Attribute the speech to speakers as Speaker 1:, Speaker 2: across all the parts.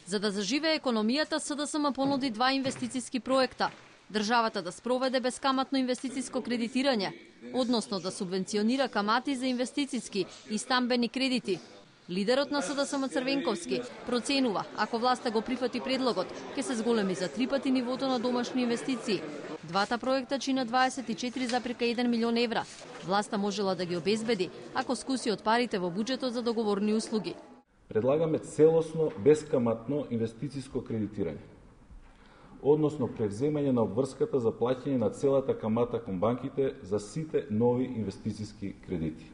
Speaker 1: За да заживее економијата, СДСМ понуди два инвестициски проекта. Државата да спроведе бескаматно инвестициско кредитирање, односно да субвенционира камати за инвестициски и стамбени кредити. Лидерот на СДСМ Црвенковски проценува, ако власта го прифати предлогот, ќе се зголеми за 3 пати нивото на домашни инвестиции. Двата проекта чинат 24,1 милион евра. Власта можела да ги обезбеди, ако скуси од парите во буџетот за договорни услуги.
Speaker 2: Предлагаме целосно бескаматно инвестициско кредитирање, односно превземање на обврската за плаќање на целата камата кон банките за сите нови инвестициски кредити.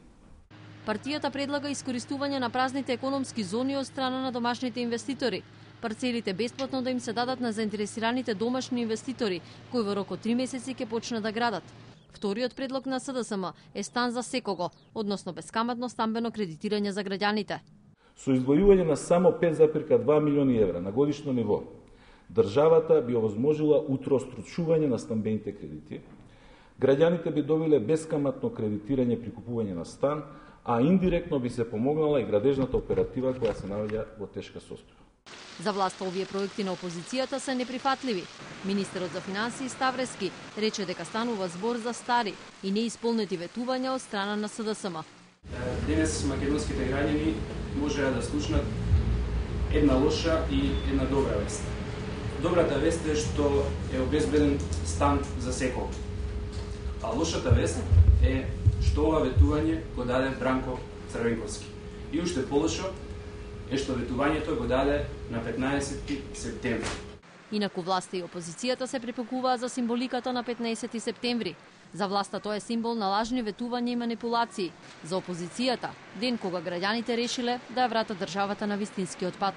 Speaker 1: Партијата предлага искористување на празните економски зони од страна на домашните инвеститори. Парцелите бесплатно да им се дадат на заинтересираните домашни инвеститори, кои во рок од 3 месеци ќе почнат да градат. Вториот предлог на СДСМ е стан за секого, односно бескаматно стамбено кредитирање за граѓаните.
Speaker 2: Со издвојување на само 5,2 милиони евра на годишно ниво, државата би овозможила утростручување на стамбените кредити, граѓаните би добиле бескаматно кредитирање при купување на стан, а индиректно би се помогнала и градежната оператива која се наоѓа во тешка состојба.
Speaker 1: За власта овие проекти на опозицијата се неприфатливи. Министерот за финансии Ставрески рече дека станува збор за стари и неисполнети ветувања од страна на СДСМ.
Speaker 3: Денес македонските граѓани можеа да слушнат една лоша и една добра вест. Добрата вест е што е обезбеден стан за секој. А лошата вест е што ова ветување го даде Бранко Црвенковски. И уште полошо е што ветувањето го даде на 15 септември.
Speaker 1: Инаку власта и опозицијата се препекуваат за символиката на 15 септември. За власта тоа е символ на лажни ветувања и манипулации. За опозицијата, ден кога граѓаните решиле да ја вратат државата на вистинскиот пат.